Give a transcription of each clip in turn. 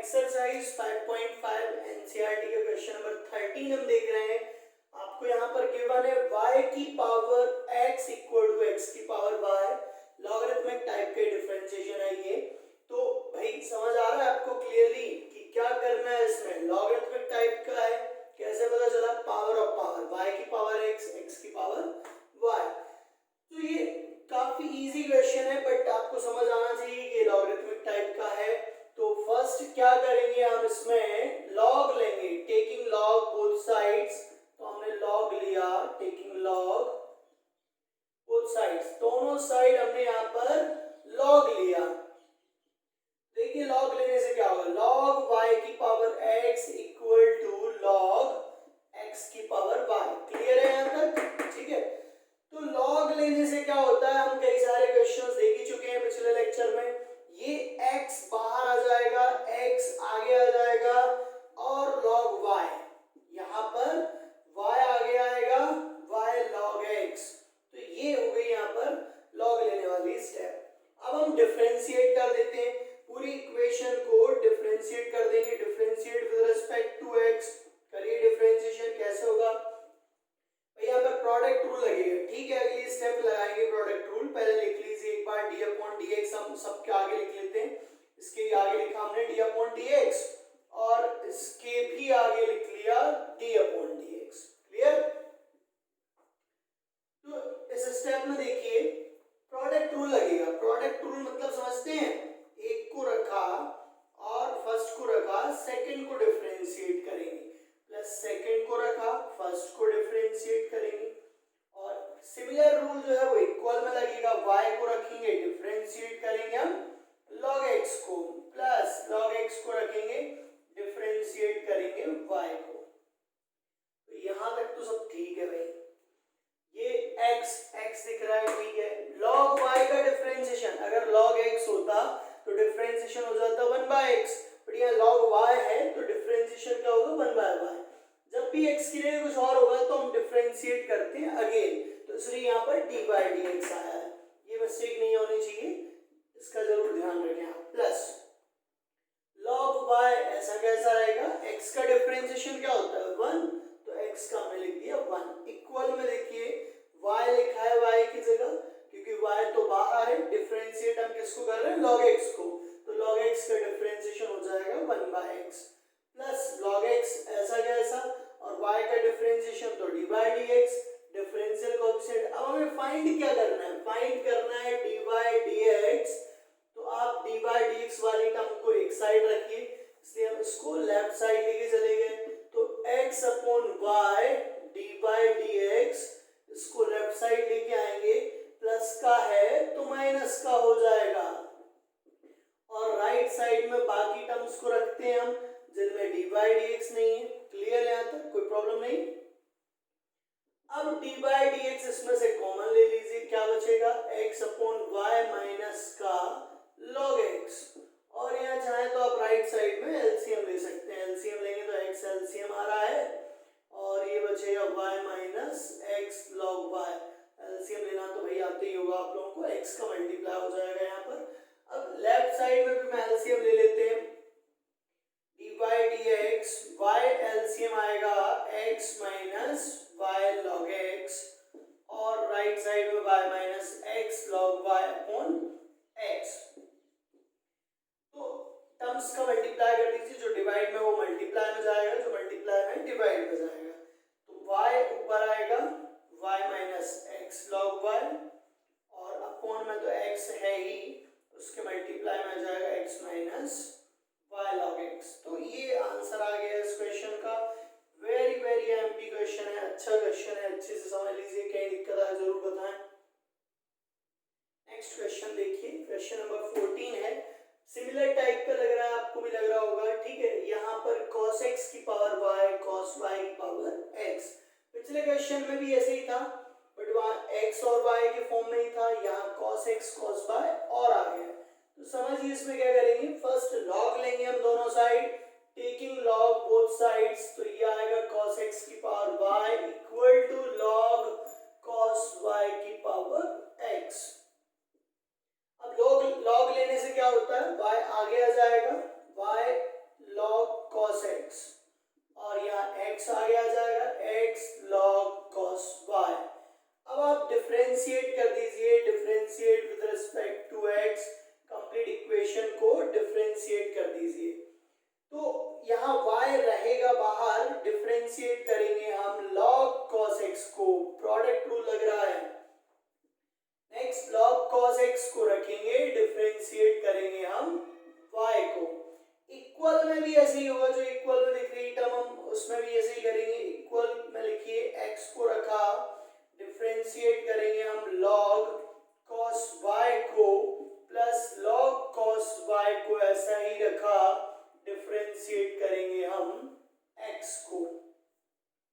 Exercise 5.5 NCERT के question number 13 हम देख रहे हैं। आपको यहाँ पर गिवन है y की power x equal to x की पावर y, लॉगरिथमिक टाइप के डिफरेंशिएशन है ये। तो भाई समझ आ रहा है आपको क्लियरली कि क्या करना है इसमें? लॉगरिथमिक टाइप का है, कैसे पता चला? पावर ऑफ पावर, y की पावर x, x की पावर y। तो ये काफी इजी क्वेश्चन है बट आपको समझ आना चाहिए कि लॉगरिथमिक टाइप का है। तो फर्स्ट क्या करेंगे हम इसमें? लॉग लेंगे, टेकिंग लॉग बोथ साइड्स। तो हमने लॉग लिया, टेकिंग लॉग बोथ साइड्स, दोनों साइड हमने यहाँ पर लॉग लिया। देखिए लॉग लेने से क्या होगा? लॉग y की power x equal to log x की पावर y। क्लियर है यहाँ तक? ठीक है। तो लॉग लेने से क्या होता है, हम कई सारे क्वेश्चंस देख ही चुके हैं पिछले लेक्चर में। ये x बाहर आ जाएगा, x आगे आ जाएगा और log y, यहाँ पर y आगे आएगा, y log x। तो ये हो गई यहाँ पर लॉग लेने वाली स्टेप। अब हम डिफरेंशिएट कर देते हैं, पूरी इक्वेशन को डिफरेंशिएट कर देंगे। Differentiate with respect to x, करिए डिफरेंशिएशन। कैसे होगा? यहाँ पर प्रोडक्ट रूल लगेगा। ठीक है, अगली स्टेप लगाएंगे प्रोडक्ट रूल। पहले लिख लीजिए एक बार d अपॉन dx, हम सबके आगे लिख लेते हैं। इसके आगे लिखा हमने d अपॉन dx और इसके भी आगे लिख लिया d अपॉन dx। क्लियर? तो इस स्टेप में देखिए प्रोडक्ट रूल लगेगा। प्रोडक्ट रूल मतलब समझते हैं? एक को रखा और फर्स्ट को रखा, सेकंड को डिफरेंशिएट करेंगे, प्लस सेकंड को रखा, फर्स्ट को डिफरेंशिएट करेंगे। और सिमिलर रूल जो है वो इक्वल में लगेगा। y को रखेंगे, डिफरेंशिएट करेंगे हम log x को, प्लस log x को रखेंगे, डिफरेंशिएट करेंगे y को। तो यहां तक तो सब ठीक है भाई। ये x दिख रहा है, ठीक है। log y का डिफरेंशिएशन, अगर log x होता तो डिफरेंशिएशन हो जाता 1/x, बट यहाँ log y है तो डिफरेंशिएशन क्या होगा? 1/y। जब भी x की जगह कुछ और होगा तो हम डिफरेंशिएट करते हैं अगेन, तो इसलिए यहाँ पर d/dx आया है। ये मिस्टेक नहीं होनी चाहिए, इसका जरूर ध्यान रखें आप। प्लस log y ऐसा कैसा रहेगा? x का डिफरेंशिएशन क्या होता है? 1, तो x का हमने लिख दिया 1। इक्वल में देखिए y लिखा है y की जगह, क्योंकि y तो बाहर है। डिफरेंशिएट हम किसको कर रहे हैं? log x को। तो log x का डिफरेंशिएशन हो जाएगा 1/x, प्लस log x ऐसा कैसा, और y का डिफरेंशिएशन तो d/dx, डिफरेंशियल कोएफिशिएंट। अब हमें फाइंड क्या करना है? फाइंड करना है d/dx। तो आप d/dx वाली टर्म को एक साइड रखिए, इसलिए हम इसको लेफ्ट साइड लेके चले गए। तो x अपॉन y d/dx, इसको लेफ्ट साइड लेके आएंगे, प्लस का है तो माइनस का हो जाएगा। और राइट साइड में बाकी टर्म्स को रखते हैं हम जिनमें d/dx नहीं है। क्लियर है यहाँ तक? कोई प्रॉब्लम नहीं। अब d/dx इसमें से कॉमन ले लीजिए, क्या बचेगा? x अपॉन y माइनस का log x। और यहाँ चाहे तो आप राइट साइड में एलसीएम ले सकते हैं। एलसीएम लेंगे तो x एलसीएम आ रहा है और ये बचेगा y minus x log y। LCM लेना तो भाई आते ही होगा आप लोगों को, x का मल्टीप्लाई हो जाएगा यहाँ पर। अब लेफ्ट साइड में भी मैं एलसीएम ले लेते हैं, d/dx, y एलसीएम आएगा x minus y log x, और राइट साइड में y minus x log y upon x। तो टर्म्स का मल्टीप्लाई कर दीजिए, जो डिवाइड में वो मल्टीप्लाई में जाएगा, जो मल्टीप्लाई में डिवाइड में जाएगा। तो y ऊपर आएगा y minus x log y, और अपॉन में तो x है ही, उसके मल्टीप्लाई में जाएगा x minus y log x। तो ये आंसर आ गया इस क्वेश्चन का। वेरी वेरी एमपी क्वेश्चन है, अच्छा क्वेश्चन है, अच्छे से समझ लीजिए। कहीं दिक्कत आए जरूर बताएं। नेक्स्ट क्वेश्चन देखिए, क्वेश्चन नंबर 14 है। सिमिलर टाइप का लग रहा है, आपको भी लग रहा होगा। ठीक है, यहाँ पर cos x की पावर y, cos y की पावर x। पिछले क्वेश्चन में भी ऐसे ही था, बट वहाँ x और y के फॉर्म में ही था। यहाँ cos x cos y और आ गया। तो समझिए इसमें क्या करेंगे? फर्स्ट यहाँ y रहेगा बाहर, डिफरेंशिएट करेंगे हम log cos x को, प्रोडक्ट रूल लग रहा है। नेक्स्ट log cos x को रखेंगे, डिफरेंशिएट करेंगे हम y को। इक्वल में भी ऐसे ही होगा, जो इक्वल में दिख रही टर्म हम उसमें भी ऐसे ही करेंगे। इक्वल में लिखिए x को रखा, डिफरेंशिएट करेंगे हम log cos y को, प्लस log cos y को ऐसा ही रखा, डिफरेंशिएट करेंगे हम x को।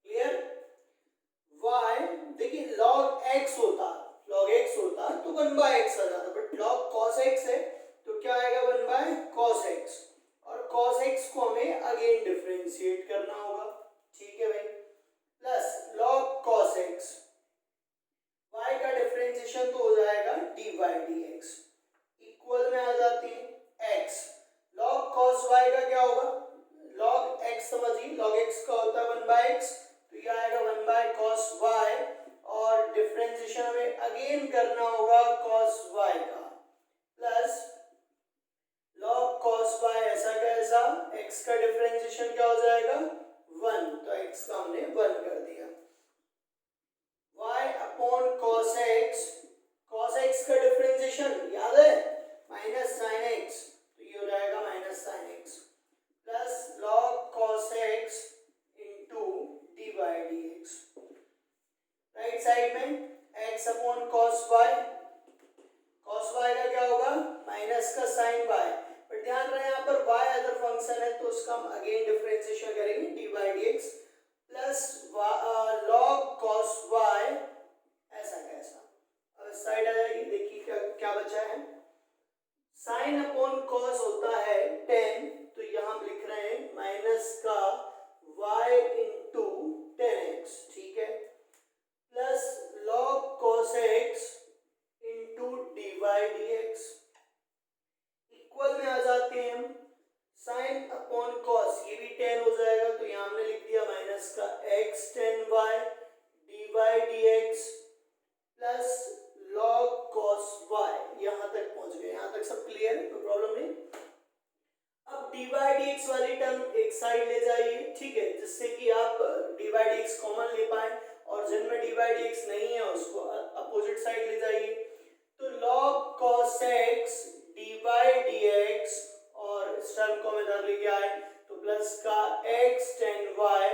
क्लियर? y देखिए log x होता तो 1/x आ जाता, बट log cos x है तो क्या आएगा 1/cos x, और cos x को हमें अगेन डिफरेंशिएट करना होगा। ठीक है भाई, plus log cos x, y का डिफरेंशिएशन तो हो जाएगा dy/dx, इक्वल में आ जाती है x। log cos y का क्या होगा, log x समझिए, log x का होता है 1/x, तो ये आएगा 1/cos y, और डिफरेंशिएशन हमें अगेन करना होगा cos y का, प्लस log cos y ऐसा का ऐसा, x का डिफरेंशिएशन क्या हो जाएगा 1, तो x का हमने 1 कर दिया। y upon cos x, cos x का डिफरेंशिएशन याद है माइनस sin x, तो ये हो जाएगा minus sin x, plus log cos x into dy/dx। Right side में x upon cos y, cos y का क्या होगा माइनस का sin y, बट ध्यान रहे यहाँ पर y अदर फंक्शन है तो उसका हम अगेन डिफरेंशिएशन करेंगे dy/dx, plus log cos y ऐसा कैसा। अब इस साइड आ जाएगी, देखिए क्या क्या बचा है, sin अपॉन cos होता है 10, तो यहाँ हम लिख रहे हैं माइनस का y इंटू 10x, ठीक है, plus log cos x into dy/dx, equal में आ जाते हैं हम, sin अपॉन cos ये भी 10 हो जाएगा, तो यहाँ हमने लिख दिया माइनस का x 10y dy/dx, plus log cos y, यहाँ तक पहुंच गए, यहाँ तक सब क्लियर है, कोई प्रॉब्लम नहीं। अब dy/dx वाली टर्म एक साइड ले जाइए, ठीक है, जिससे कि आप dy/dx कॉमन ले पाए, और जिनमें dy/dx नहीं है उसको अपोजिट साइड ले जाइए, तो log cos x dy/dx, और इस टर्म को हम इधर लेके आए तो प्लस का x 10y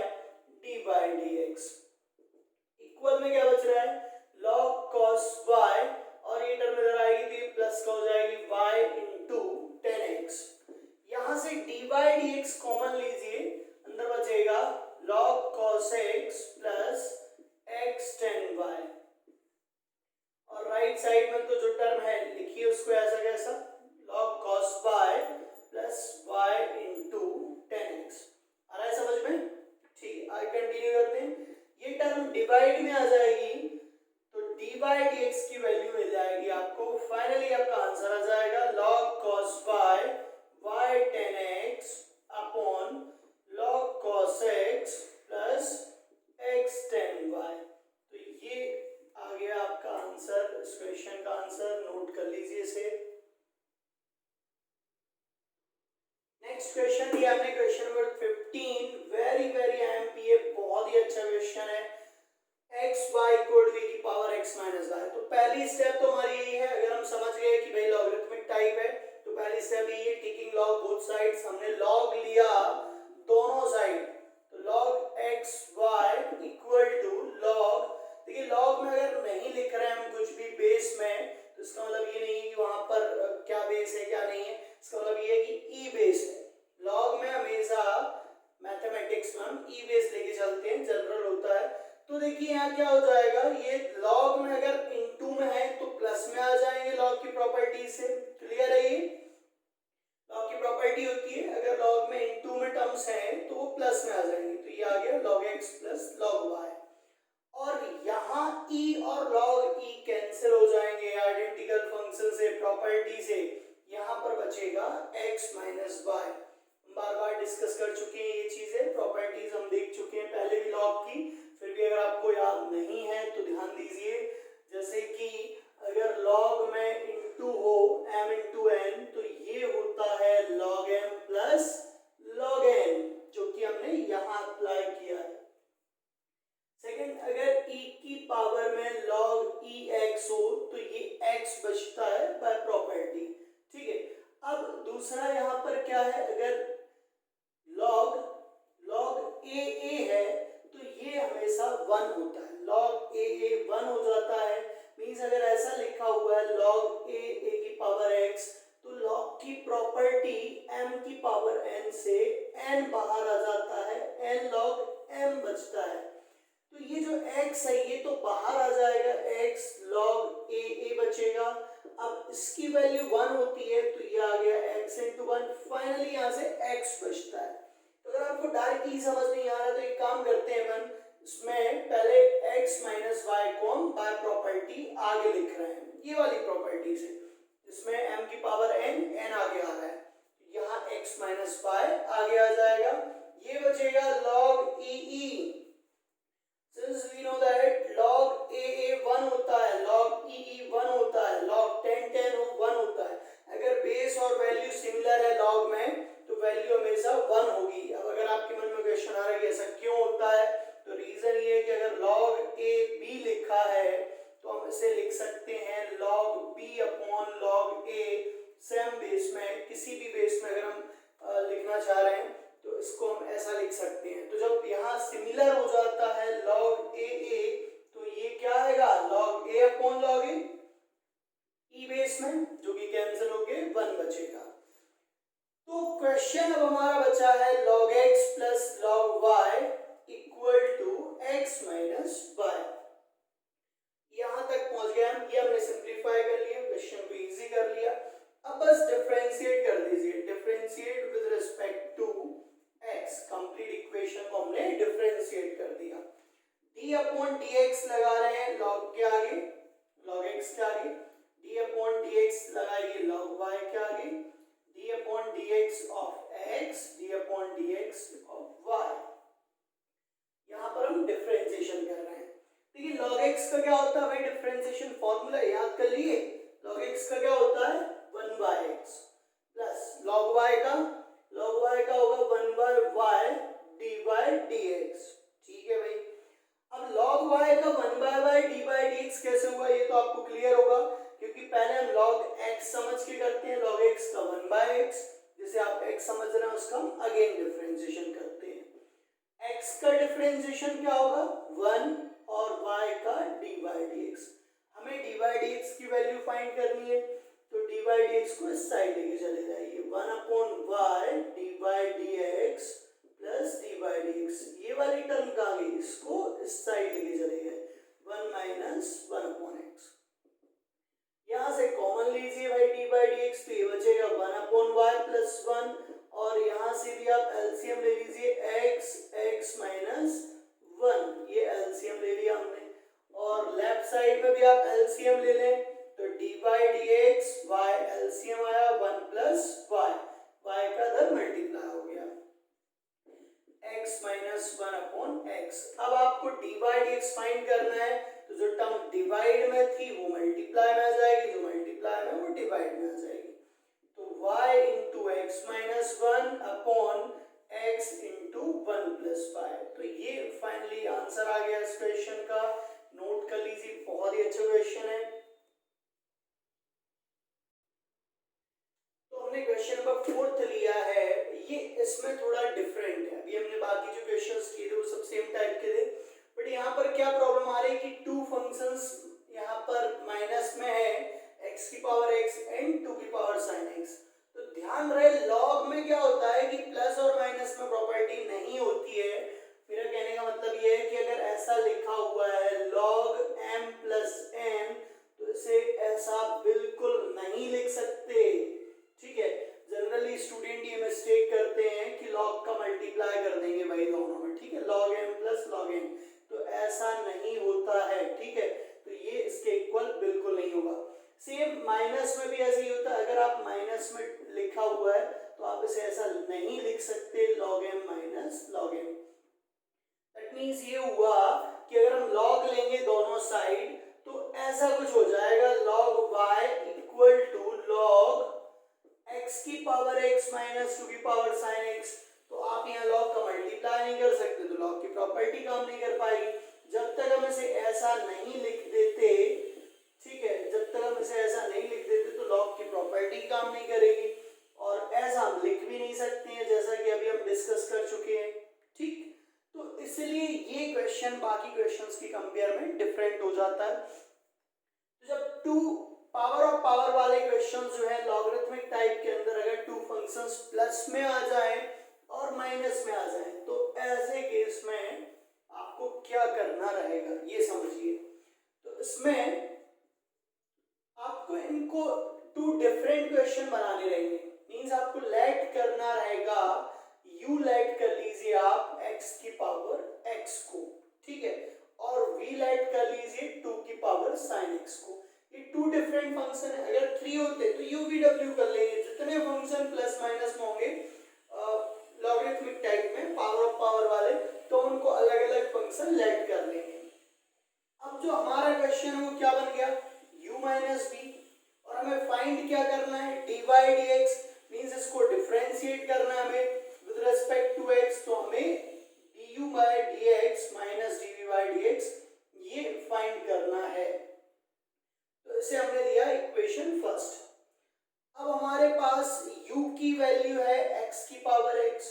dy/dx, इक्वल में क्या बच रहा है log cos y, और ये टर्म इधर आएगी तो ये प्लस का हो जाएगी y इंटू 10x, यहां से dy/dx कॉमन लीजिए, अंदर बचेगा log cos x plus x 10y, और राइट साइड में तो जो टर्म है लिखिए उसको ऐसा कैसा log cos y plus y into 10x। आ रहा है समझ में? ठीक है, आगे कंटिन्यू करते हैं। ये टर्म डिवाइड में आ जाएगी तो dy/dx की वैल्यू मिल जाएगी आपको, फाइनली आपका आंसर आ जाएगा log cos y 10x upon log cos x plus x 10y, तो ये आ गया आपका आंसर, इस क्वेश्चन का आंसर, नोट कर लीजिए इसे। नेक्स्ट क्वेश्चन दिया हमने, क्वेश्चन नंबर 15, वेरी आईएमपी, बहुत ही अच्छा क्वेश्चन है, x y इक्वल टू की पावर x माइनस y। तो पहली स्टेप तो हमारी यही है, अगर हम समझ गए कि भाई लॉगरिथमिक टाइप है तो पहली स्टेप यही है, टेकिंग लॉग बोथ साइड्स, हमने लॉग लिया दोनों साइड, तो log x y equal to log, देखिए लॉग में अगर नहीं लिख रहे हैं हम कुछ भी बेस में, तो इसका मतलब ये नहीं है कि वहां पर क्या बेस है क्या नहीं है, इसका मतलब ये है कि ई बेस है। लॉग में हमेशा मैथमेटिक्स में हम ई बेस लेके चलते हैं, जनरल होता है। तो देखिए यहाँ क्या हो जाएगा, ये लॉग में अगर इनटू में है तो प्लस में आ जाएंगे लॉग की प्रॉपर्टी से, क्लियर है, ये लॉग की प्रॉपर्टी होती है, अगर लॉग में इनटू में टर्म्स हैं तो वो प्लस में आ जाएंगे, तो ये आ गया log x plus log y, और यहाँ e और log e कैंसिल हो जाएंगे आइडेंटिकल फंक्शन से, प्रॉपर्टी से, यहाँ पर बचेगा x माइनस y। बार बार डिस्कस कर चुके हैं ये चीजें, प्रॉपर्टीज हम देख चुके हैं पहले भी लॉग की, फिर भी अगर आपको याद नहीं है तो ध्यान दीजिए, जैसे कि अगर log में इनटू हो m इंटू n, तो ये होता है log m plus log n, one होता है, log a वन हो जाता है। मीन्स अगर ऐसा लिखा हुआ है log a की पावर x, तो log की प्रॉपर्टी m की पावर n से n बाहर आ जाता है, n log m बचता है। तो ये जो x है ये तो बाहर आ जाएगा, x log a बचेगा। अब इसकी वैल्यू 1 होती है तो ये आ गया x इंटू 1, फाइनली यहाँ से x बचता है। तो अगर आपको डायरेक्टली समझ नहीं आ रहा तो एक काम करते हैं अपन, इसमें पहले x माइनस वाई को हम बाय प्रॉपर्टी आगे लिख रहे हैं, ये वाली प्रॉपर्टी से, इसमें m की पावर n आगे आ रहा है, यहाँ x माइनस वाई आगे आ जाएगा, ये बचेगा log e। Since we know that log a 1 होता है, log e 1 होता है, log 10 1 होता है। अगर बेस और वैल्यू सिमिलर है log में तो वैल्यू हमेशा 1 होगी। अब अगर आपके मन में क्वेश्चन आ रहा है कि ऐसा क्यों होता है, तो रीजन ये है कि अगर log a b लिखा है तो हम इसे लिख सकते हैं log b upon log a। Same base में, किसी भी बेस में अगर हम लिखना चाह रहे हैं तो इसको हम ऐसा लिख सकते हैं। तो जब यहाँ सिमिलर हो जाता है log a तो ये क्या आएगा log a upon log a E base में, जो कि कैंसिल होके 1 बचेगा। तो क्वेश्चन अब हमारा बचा है log x plus log y equal to x minus y. यहाँ तक पहुंच गए हम, ये हमने सिंप्लीफाई कर लिया, क्वेश्चन को इजी कर लिया। अब बस डिफरेंशिएट कर दीजिए, differentiate with respect to x, complete equation को हमने डिफरेंशिएट कर दिया। d अपॉन dx लगा रहे हैं log के आगे, log x के आगे, d अपॉन dx लगाइए log y के आगे, d upon dx of x, d upon dx of y। यहाँ पर हम डिफरेंशिएशन कर रहे हैं। देखिए log x का क्या होता है भाई, डिफरेंशिएशन फॉर्मूला याद कर लिए, log x का क्या होता है 1/x प्लस log y का होगा 1/y dy/dx। ठीक है भाई। अब log y का 1/y dy/dx कैसे हुआ ये तो आपको क्लियर होगा, क्योंकि पहले हम log x समझ के करते हैं, log x का 1/x, जैसे आप x समझ रहे हैं उसका हम अगेन डिफरेंशिएशन करते हैं। x का डिफरेंशिएशन क्या होगा 1 और y का dy/dx। हमें dy/dx की वैल्यू फाइंड करनी है, तो dy/dx को इस साइड लेके चले जाइए, 1 upon y dy/dx plus dy/dx। ये वाली टर्म कहाँ गई, इसको इस साइड लेके चले गए, 1 माइनस 1 अपॉन x। यहाँ से कॉमन लीजिए भाई dy/dx, तो ये बचेगा 1 अपॉन y प्लस 1, और यहाँ से भी आप एलसीएम ले लीजिए x माइनस 1, ये एलसीएम ले लिया हमने, और लेफ्ट साइड में भी आप एलसीएम ले लें, तो dy/dx y एलसीएम आया 1 प्लस y, y का इधर मल्टीप्लाई हो गया, x माइनस 1 अपॉन x। अब आपको dy/dx फाइंड करना है, तो जो टर्म डिवाइड में थी वो मल्टीप्लाई में आ जाएगी, जो मल्टीप्लाई में वो डिवाइड में आ जाएगी, तो y into x minus 1 upon x into 1 plus 5। तो ये फाइनली आंसर आ गया इस क्वेश्चन का, नोट कर लीजिए, बहुत ही अच्छा क्वेश्चन है। तो हमने क्वेश्चन नंबर 4 लिया है, ये इसमें थोड़ा डिफरेंट है। अभी हमने बाकी जो क्वेश्चंस किए थे वो सब सेम टाइप के थे, बट यहाँ पर क्या प्रॉब्लम आ रही है कि टू फंक्शंस यहाँ पर माइनस में है, x की पावर x एंड 2 की पावर sin x। तो ध्यान रहे log में क्या होता है कि प्लस और माइनस में प्रॉपर्टी नहीं होती है। मेरा कहने का मतलब ये है कि अगर ऐसा लिखा हुआ है log m प्लस n, तो इसे ऐसा बिल्कुल नहीं लिख सकते, ठीक है। जनरली स्टूडेंट ये मिस्टेक करते हैं कि log का मल्टीप्लाई कर देंगे भाई दोनों में, ठीक है, log m plus log n, तो ऐसा नहीं होता है, ठीक है। तो ये इसके इक्वल बिल्कुल नहीं होगा। सेम माइनस में भी ऐसे ही होता है, अगर आप माइनस में लिखा हुआ है तो आप इसे ऐसा नहीं लिख सकते log m minus log n। That means ये हुआ कि अगर हम log लेंगे दोनों साइड तो ऐसा कुछ हो जाएगा, log y equal to log x की पावर x माइनस 2 की पावर sin x। तो आप यहाँ log का मल्टीप्लाई नहीं कर सकते, तो log की प्रॉपर्टी काम नहीं कर पाएगी। जब तक हम इसे ऐसा नहीं लिख देते, ठीक है, जब तक हम इसे ऐसा नहीं लिख देते तो log की प्रॉपर्टी काम नहीं करेगी, और ऐसा हम लिख भी नहीं सकते हैं, जैसा कि अभी हम डिस्कस कर चुके हैं, ठीक। तो इसलिए ये क्वेश्चन बाकी क्वेश्चंस लॉगरिथमिक टाइप के अंदर अगर टू फंक्शंस प्लस में आ जाएं और माइनस में आ जाएं तो ऐसे केस में आपको क्या करना रहेगा ये समझिए। तो इसमें आपको इनको टू डिफरेंट क्वेश्चन बनाने रहेंगे। मींस आपको लेट करना रहेगा, यू लेट कर लीजिए आप x की पावर x को, ठीक है, और v लेट कर लीजिए 2 की पावर sin x को। ये टू डिफरेंट फंक्शन है। अगर 3 होते तो u v w कर लेंगे। जितने फंक्शन प्लस माइनस में होंगे लॉगरिथमिक टाइप में पावर ऑफ पावर वाले, तो उनको अलग अलग फंक्शन लेट कर लेंगे। अब जो हमारा क्वेश्चन है वो क्या बन गया, u माइनस बी, और हमें फाइंड क्या करना है, dy dx, मींस इसको डिफरेंशिएट करना है हमें विद रिस्पेक्ट टू x, तो हमें du by dx minus dv by dx ये फाइंड करना है। तो इसे हमने दिया इक्वेशन फर्स्ट। अब हमारे पास u की वैल्यू है x की पावर x,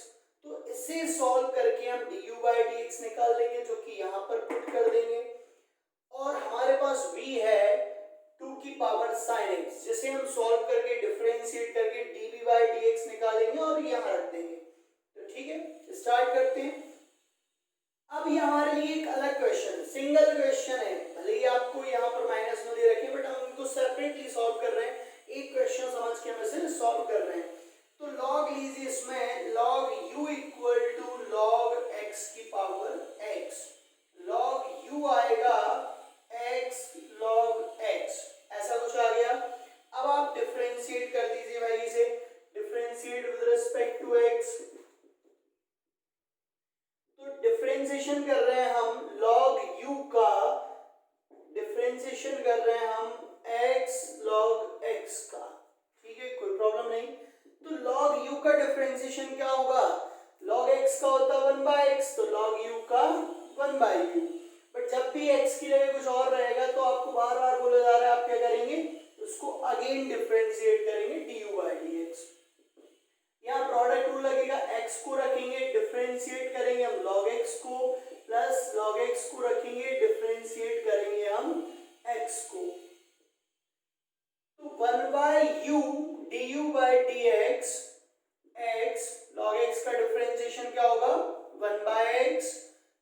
तो इसे सॉल्व करके हम du by dx निकाल लेंगे, जो कि यहाँ पर पुट कर देंगे। और हमारे पास v है 2 की पावर sin x, जिसे हम सॉल्व करके डिफरेंशिएट करके dv by dx निकालेंगे और यहाँ रख देंगे। तो ठीक है, स्टार्ट करते हैं। अब ये हमारे लिए एक अलग क्वेश्चन, सिंगल क्वेश्चन है, भले ही आपको यहाँ पर माइनस में दे रखे, बट हम उनको सेपरेटली सॉल्व कर रहे हैं। एक क्वेश्चन समझ के हम इसे सॉल्व कर रहे हैं। तो लॉग लीजिए, इसमें log u equal to log x की पावर x, लॉग u आएगा x log x, ऐसा कुछ आ गया। अब आप डिफरेंशिएट कर दीजिए भाई इसे, differentiate with respect to x। तो डिफरेंशिएशन कर रहे हैं हम log u का, डिफरेंशिएशन कर रहे हैं हम x log x का, ठीक है, कोई प्रॉब्लम नहीं। तो log u का डिफरेंशिएशन क्या होगा, log x का होता है 1/x, तो log u का 1/u। बट जब भी x की जगह कुछ और रहेगा तो आपको बार बार बोला जा रहा है, आप क्या करेंगे, उसको अगेन डिफरेंशिएट करेंगे du by dx। यहाँ प्रोडक्ट रूल लगेगा, x को रखेंगे डिफरेंशिएट करेंगे हम log x को, प्लस log x को रखेंगे डिफरेंशिएट करेंगे हम x को। तो 1/u du by dx, x log x का डिफरेंशिएशन क्या होगा 1/x,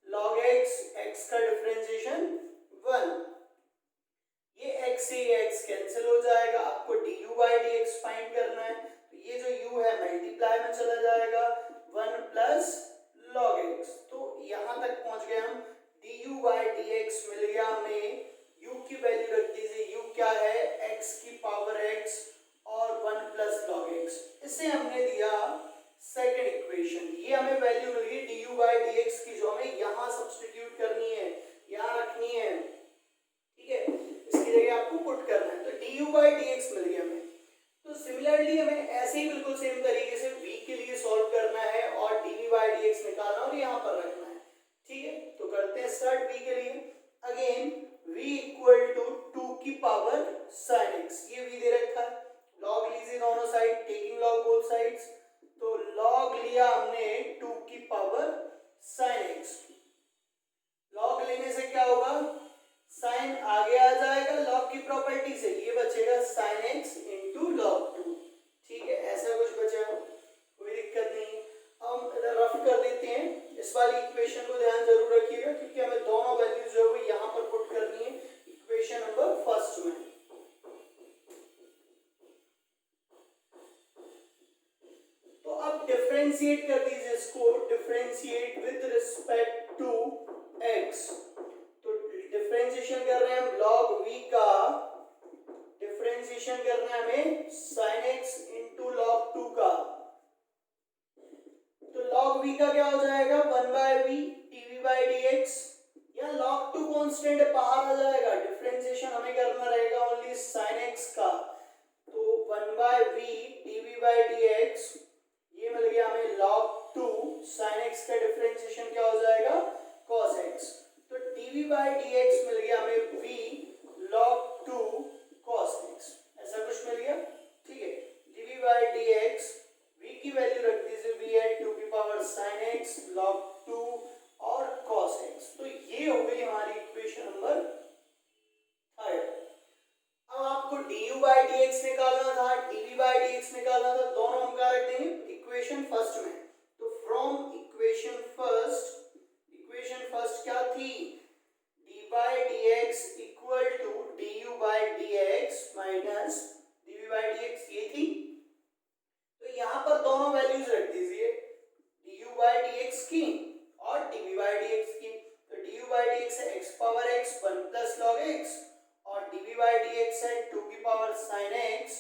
log x x का डिफरेंशिएशन 1। ये x से ये x कैंसिल हो जाएगा, आपको du by dx फाइंड करना है। तो ये जो u है मल्टीप्लाई में चला जाएगा, 1 प्लस log x। तो यहाँ तक पहुंच गए हम, du by dx मिल गया हमें। u की वैल्यू रख दीजिए, u क्या है x की पावर x और 1 प्लस log x। इसे हमने दिया सेकेंड इक्वेशन। ये हमें वैल्यू मिल गई du by dx की, जो हमें यहाँ सब्स्टिट्यूट करनी है, यहाँ रखनी है, ठीक है, इसकी जगह आपको पुट करना है। तो du by dx मिल गया हमें। तो सिमिलरली हमें ऐसे ही बिल्कुल सेम तरीके से v के लिए सॉल्व करना है और dv by dx निकालना और यहाँ पर रखना है, ठीक है। तो करते हैं स्टार्ट v के लिए। अगेन v इक्वल टू 2 की पावर sin x, ये v दे रखा है। लॉग लीजिए दोनों side, taking log both sides. तो लॉग लिया हमने 2 की पावर sin x। लॉग लेने से क्या होगा, साइन आगे आ जाएगा लॉग की प्रॉपर्टी से, ये बचेगा sin x इंटू log 2, ठीक है, ऐसा कुछ बचेगा, कोई दिक्कत नहीं। हम इधर रफ कर देते हैं। इस वाली इक्वेशन को ध्यान जरूर रखिएगा, क्योंकि हमें दोनों वैल्यूज जो है वो यहाँ पर पुट करनी है इक्वेशन नंबर फर्स्ट में। तो अब डिफरेंशिएट कर दीजिए इसको, differentiate with respect to x। Differentiation कर रहे हैं हम log v का, डिफरेंशिएशन करना है हमें sin x इंटू log 2 का। तो log v का क्या हो जाएगा 1/v dv by dx, या log 2 कांस्टेंट बाहर आ जाएगा, डिफरेंशिएशन हमें करना रहेगा ओनली sin x का। तो 1/v dv by dx, ये मिल गया हमें log 2, sin x का डिफरेंशिएशन क्या हो जाएगा cos x। तो dv by dx मिल गया हमें v log 2 cos x, ऐसा कुछ मिल गया, ठीक है। dv by dx, v की वैल्यू रख दीजिए, v है 2 की पावर sin x log 2 और cos x। तो ये हो गई हमारी इक्वेशन नंबर थर्ड। अब आपको du by dx निकालना था, dv by dx की और dv by dx की। तो du by dx है x power x 1 plus log x और dv by dx है 2 की पावर sin x